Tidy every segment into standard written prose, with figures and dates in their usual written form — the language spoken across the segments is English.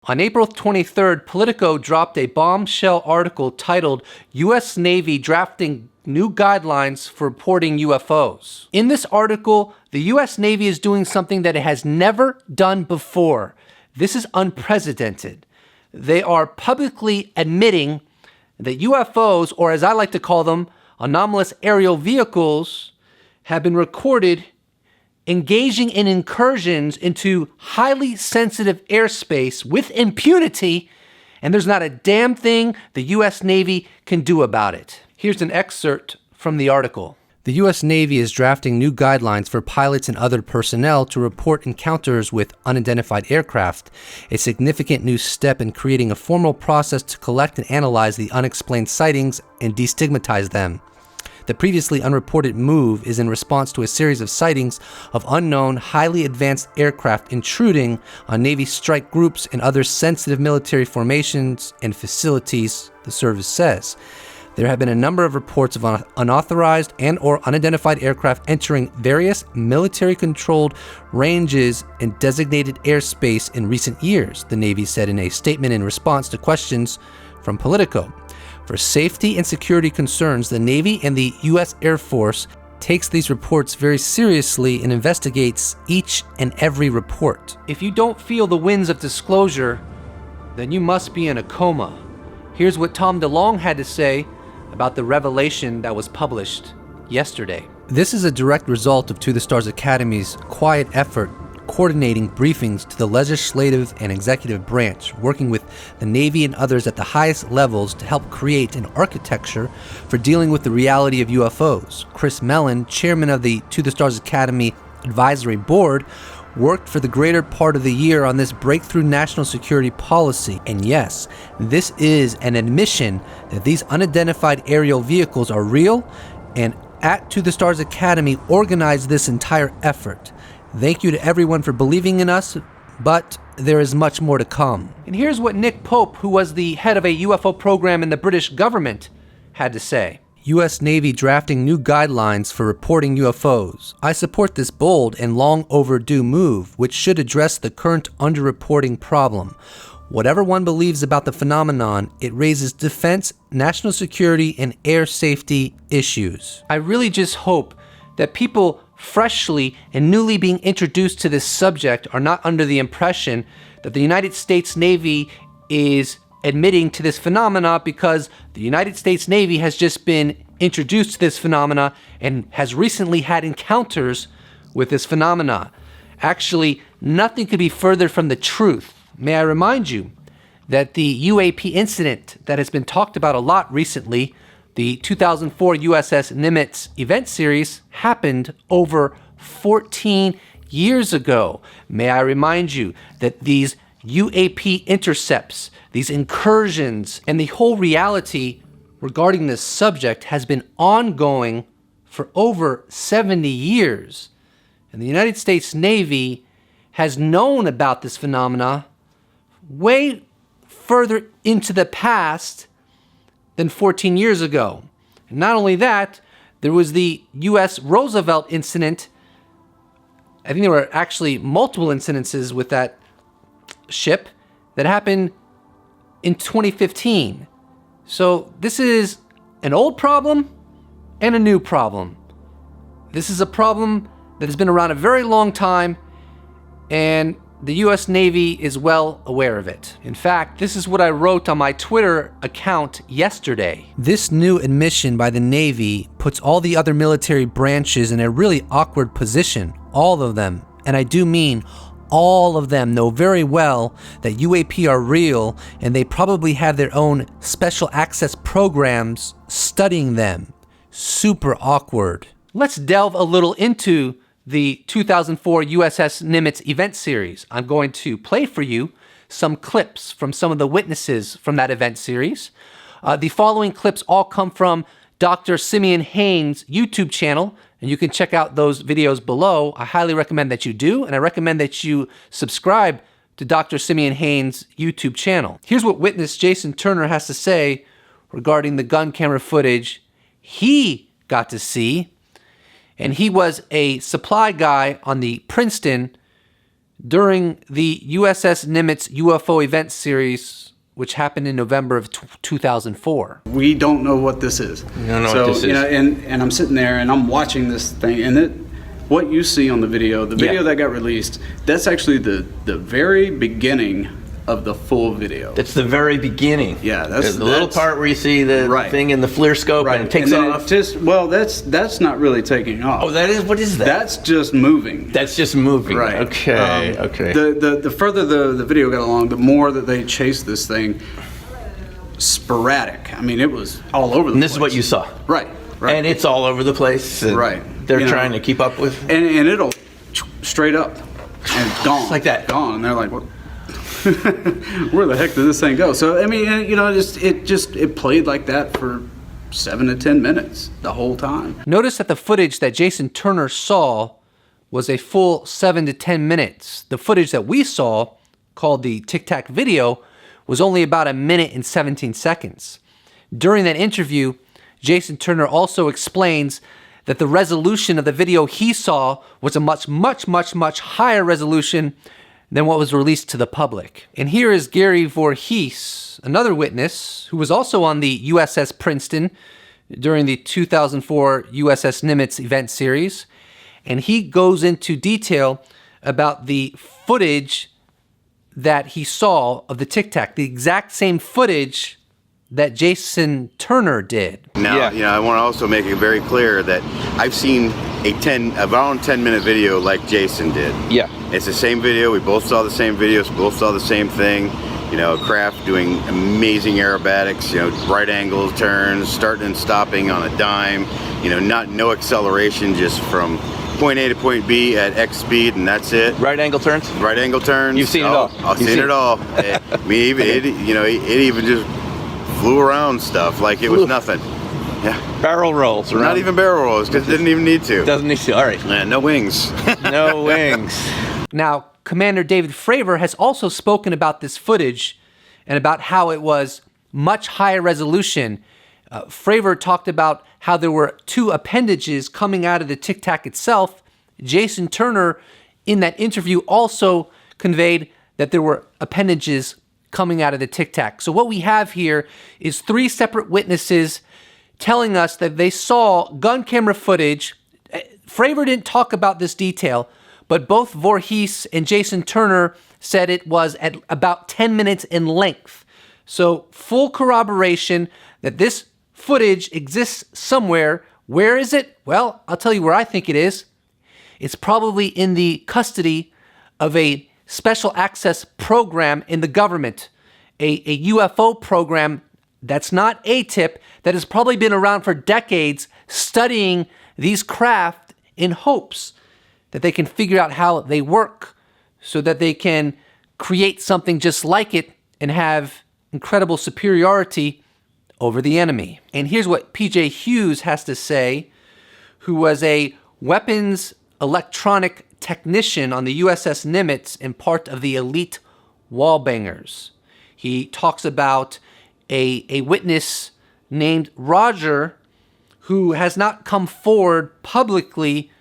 On April 23rd, Politico dropped a bombshell article titled U.S. Navy Drafting New Guidelines for Reporting UFOs. In this article, the U.S. Navy is doing something that it has never done before. This is unprecedented. They are publicly admitting that UFOs, or as I like to call them, anomalous aerial vehicles, have been recorded engaging in incursions into highly sensitive airspace with impunity, and there's not a damn thing the U.S. Navy can do about it. Here's an excerpt from the article. The U.S. Navy is drafting new guidelines for pilots and other personnel to report encounters with unidentified aircraft, a significant new step in creating a formal process to collect and analyze the unexplained sightings and destigmatize them. The previously unreported move is in response to a series of sightings of unknown, highly advanced aircraft intruding on Navy strike groups and other sensitive military formations and facilities, the service says. There have been a number of reports of unauthorized and or unidentified aircraft entering various military-controlled ranges and designated airspace in recent years, the Navy said in a statement in response to questions from Politico. For safety and security concerns, the Navy and the U.S. Air Force takes these reports very seriously and investigates each and every report. If you don't feel the winds of disclosure, then you must be in a coma. Here's what Tom DeLonge had to say about the revelation that was published yesterday. This is a direct result of To the Stars Academy's quiet effort coordinating briefings to the legislative and executive branch, working with the Navy and others at the highest levels to help create an architecture for dealing with the reality of UFOs. Chris Mellon, chairman of the To the Stars Academy Advisory Board, worked for the greater part of the year on this breakthrough national security policy. And yes, this is an admission that these unidentified aerial vehicles are real, and at To the Stars Academy organized this entire effort. Thank you to everyone for believing in us, but there is much more to come. And here's what Nick Pope, who was the head of a UFO program in the British government, had to say. U.S. Navy drafting new guidelines for reporting UFOs. I support this bold and long overdue move, which should address the current underreporting problem. Whatever one believes about the phenomenon, it raises defense, national security, and air safety issues. I really just hope that people freshly and newly being introduced to this subject are not under the impression that the United States Navy is admitting to this phenomena because the United States Navy has just been introduced to this phenomena and has recently had encounters with this phenomena. Actually, nothing could be further from the truth. May I remind you that the UAP incident that has been talked about a lot recently, the 2004 USS Nimitz event series, happened over 14 years ago. May I remind you that these UAP intercepts, these incursions, and the whole reality regarding this subject has been ongoing for over 70 years. And the United States Navy has known about this phenomena way further into the past than 14 years ago. And not only that, there was the U.S. Roosevelt incident. I think there were actually multiple incidences with that ship that happened in 2015. So this is an old problem and a new problem. This is a problem that has been around a very long time, and the U.S. Navy is well aware of it. In fact, this is what I wrote on my Twitter account yesterday. This new admission by the Navy puts all the other military branches in a really awkward position. All of them, and I do mean all of them, know very well that UAP are real, and they probably have their own special access programs studying them. Super awkward. Let's delve a little into the 2004 USS Nimitz event series. I'm going to play for you some clips from some of the witnesses from that event series. The following clips all come from Dr. Simeon Hein's YouTube channel, and you can check out those videos below. I highly recommend that you do, and I recommend that you subscribe to Dr. Simeon Hein's YouTube channel. Here's what witness Jason Turner has to say regarding the gun camera footage he got to see. And he was a supply guy on the Princeton during the USS Nimitz UFO event series, which happened in November of 2004. We don't know what this is. We don't know what this is. You know, and I'm sitting there and I'm watching this thing, and what you see on the video that got released, that's actually the very beginning of the full video. That's the very beginning. Yeah, that's the little part where you see the thing in the FLIR scope and it takes off. That's not really taking off. Oh, that is, what is that? That's just moving. That's just moving. Right. Okay. Okay. The further the video got along, the more that they chased this thing. Sporadic. I mean, it was all over the place. And this is what you saw. Right. And it's all over the place. Right. They're trying to keep up with. And it'll straight up and gone. Just like that. Gone. And they're like, what? Where the heck did this thing go? So I mean, you know, it played like that for 7 to 10 minutes the whole time. Notice that the footage that Jason Turner saw was a full 7 to 10 minutes. The footage that we saw, called the Tic Tac video, was only about 1 minute and 17 seconds. During that interview, Jason Turner also explains that the resolution of the video he saw was a much higher resolution than what was released to the public. And here is Gary Voorhees, another witness who was also on the USS Princeton during the 2004 USS Nimitz event series. And he goes into detail about the footage that he saw of the Tic Tac, the exact same footage that Jason Turner did. Now, you know, I want to also make it very clear that I've seen around 10-minute video like Jason did. Yeah. It's the same video. We both saw the same videos. We both saw the same thing. You know, a craft doing amazing aerobatics. You know, right angle turns, starting and stopping on a dime. You know, no acceleration, just from point A to point B at X speed, and that's it. Right angle turns. Right angle turns. You've seen it all. I've seen it all. I mean, it even just flew around stuff like it was nothing. Yeah. Barrel rolls around. Not even barrel rolls, because it didn't even need to. Doesn't need to. All right. No wings. No wings. Now, Commander David Fravor has also spoken about this footage and about how it was much higher resolution. Fravor talked about how there were 2 appendages coming out of the Tic Tac itself. Jason Turner, in that interview, also conveyed that there were appendages coming out of the Tic Tac. So what we have here is 3 separate witnesses telling us that they saw gun camera footage. Fravor didn't talk about this detail, but both Voorhees and Jason Turner said it was at about 10 minutes in length. So full corroboration that this footage exists somewhere. Where is it? Well, I'll tell you where I think it is. It's probably in the custody of a special access program in the government, a UFO program that's not ATIP, that has probably been around for decades, studying these craft in hopes that they can figure out how they work so that they can create something just like it and have incredible superiority over the enemy. And here's what PJ Hughes has to say, who was a weapons electronic technician on the USS Nimitz and part of the elite wallbangers. He talks about a witness named Roger, who has not come forward publicly,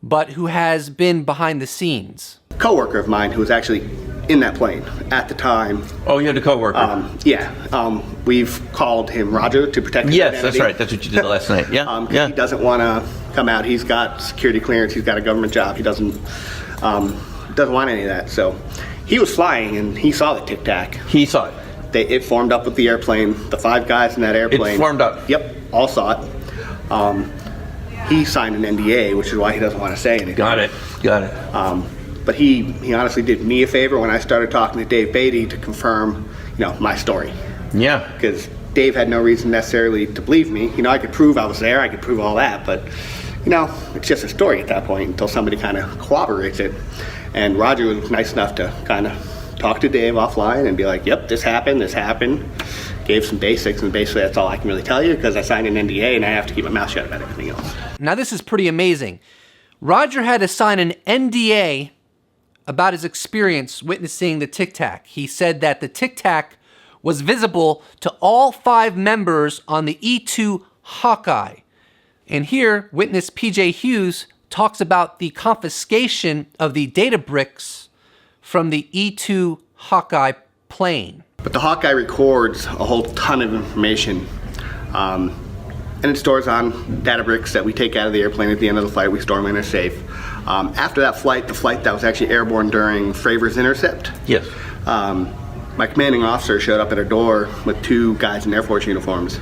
but who has been behind the scenes. Coworker of mine who was actually in that plane at the time. Oh, you had a coworker. We've called him Roger to protect his identity. That's right. That's what you did last night. Yeah. He doesn't want to come out. He's got security clearance. He's got a government job. He doesn't want any of that. So he was flying and he saw the Tic Tac. He saw it. It formed up with the airplane. The 5 guys in that airplane. It formed up. Yep, all saw it. He signed an NDA, which is why he doesn't want to say anything. Got it. But he honestly did me a favor when I started talking to Dave Beatty to confirm, my story. Yeah. Because Dave had no reason necessarily to believe me. I could prove I was there. I could prove all that, but it's just a story at that point until somebody kind of corroborates it. And Roger was nice enough to kind of talk to Dave offline and be like, yep, this happened. Gave some basics, and basically that's all I can really tell you because I signed an NDA and I have to keep my mouth shut about everything else. Now this is pretty amazing. Roger had to sign an NDA about his experience witnessing the Tic Tac. He said that the Tic Tac was visible to all 5 members on the E-2 Hawkeye. And here, witness PJ Hughes talks about the confiscation of the data bricks from the E-2 Hawkeye plane. But the Hawkeye records a whole ton of information, and it stores on data bricks that we take out of the airplane at the end of the flight. We store them in a safe. After that flight, the flight that was actually airborne during Fravor's intercept, Yes. my commanding officer showed up at our door with 2 guys in Air Force uniforms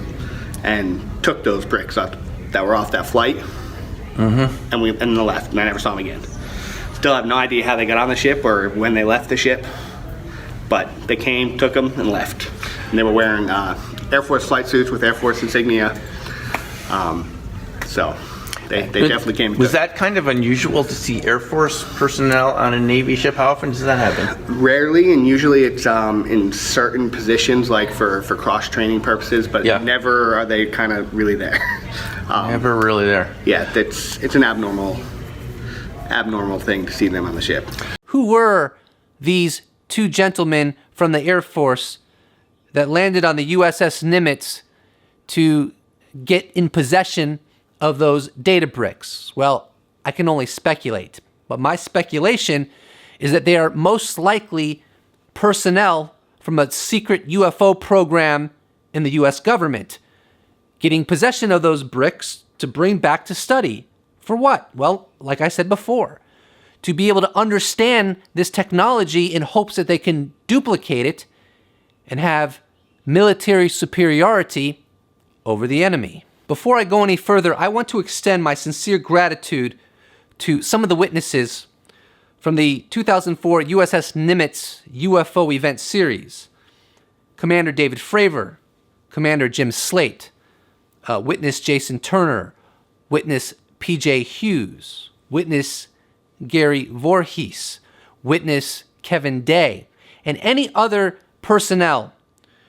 and took those bricks up that were off that flight, and they left, and I never saw them again. Still have no idea how they got on the ship or when they left the ship, but they came, took them, and left. And they were wearing Air Force flight suits with Air Force insignia, so they definitely came. Was that kind of unusual to see Air Force personnel on a Navy ship? How often does that happen? Rarely, and usually it's in certain positions, like for cross-training purposes, but Yeah. never are they kind of really there. Never really there. Yeah, it's an abnormal thing to see them on the ship. Who were these 2 gentlemen from the Air Force that landed on the USS Nimitz to get in possession of those data bricks? Well, I can only speculate, but my speculation is that they are most likely personnel from a secret UFO program in the US government, getting possession of those bricks to bring back to study. For what? Well, like I said before, to be able to understand this technology in hopes that they can duplicate it and have military superiority over the enemy. Before I go any further, I want to extend my sincere gratitude to some of the witnesses from the 2004 USS Nimitz UFO event series. Commander David Fravor, Commander Jim Slate, Witness Jason Turner, Witness PJ Hughes, Witness Gary Voorhees, Witness Kevin Day, and any other personnel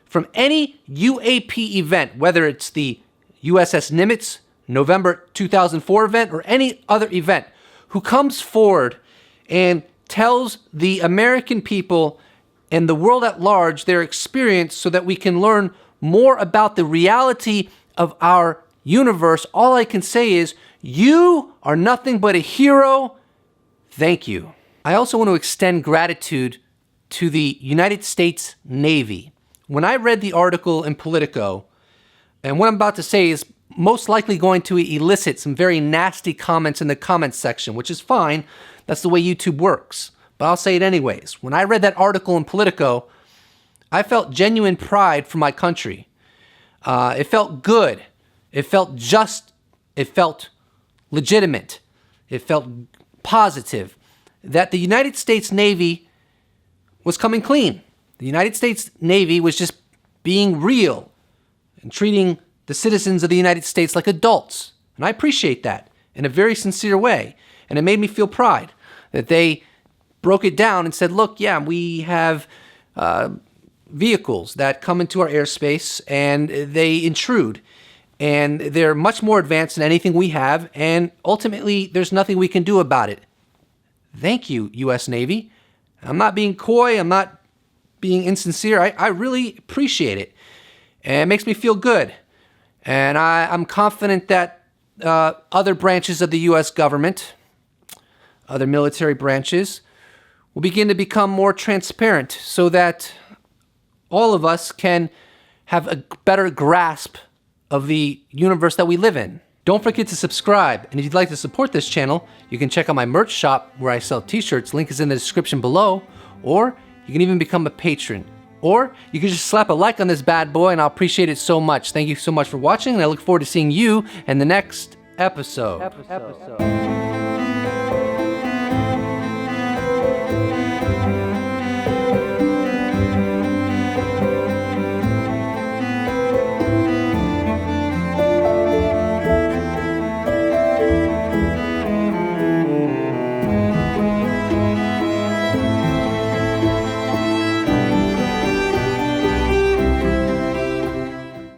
from any UAP event, whether it's the USS Nimitz November 2004 event or any other event, who comes forward and tells the American people and the world at large their experience so that we can learn more about the reality of our universe. All I can say is, you are nothing but a hero. Thank you. I also want to extend gratitude to the United States Navy. When I read the article in Politico, and what I'm about to say is most likely going to elicit some very nasty comments in the comments section, which is fine. That's the way YouTube works. But I'll say it anyways. When I read that article in Politico, I felt genuine pride for my country. It felt good. It felt just. It felt legitimate. It felt positive that the United States Navy was coming clean. The United States Navy was just being real and treating the citizens of the United States like adults. And I appreciate that in a very sincere way. And it made me feel pride that they broke it down and said, look, yeah, we have vehicles that come into our airspace and they intrude. And they're much more advanced than anything we have. And ultimately, there's nothing we can do about it. Thank you, U.S. Navy. I'm not being coy. I'm not being insincere. I really appreciate it. And it makes me feel good. And I'm confident that other branches of the U.S. government, other military branches, will begin to become more transparent so that all of us can have a better grasp of the universe that we live in. Don't forget to subscribe. And if you'd like to support this channel, you can check out my merch shop where I sell t-shirts. Link is in the description below. Or you can even become a patron. Or you can just slap a like on this bad boy and I'll appreciate it so much. Thank you so much for watching and I look forward to seeing you in the next episode.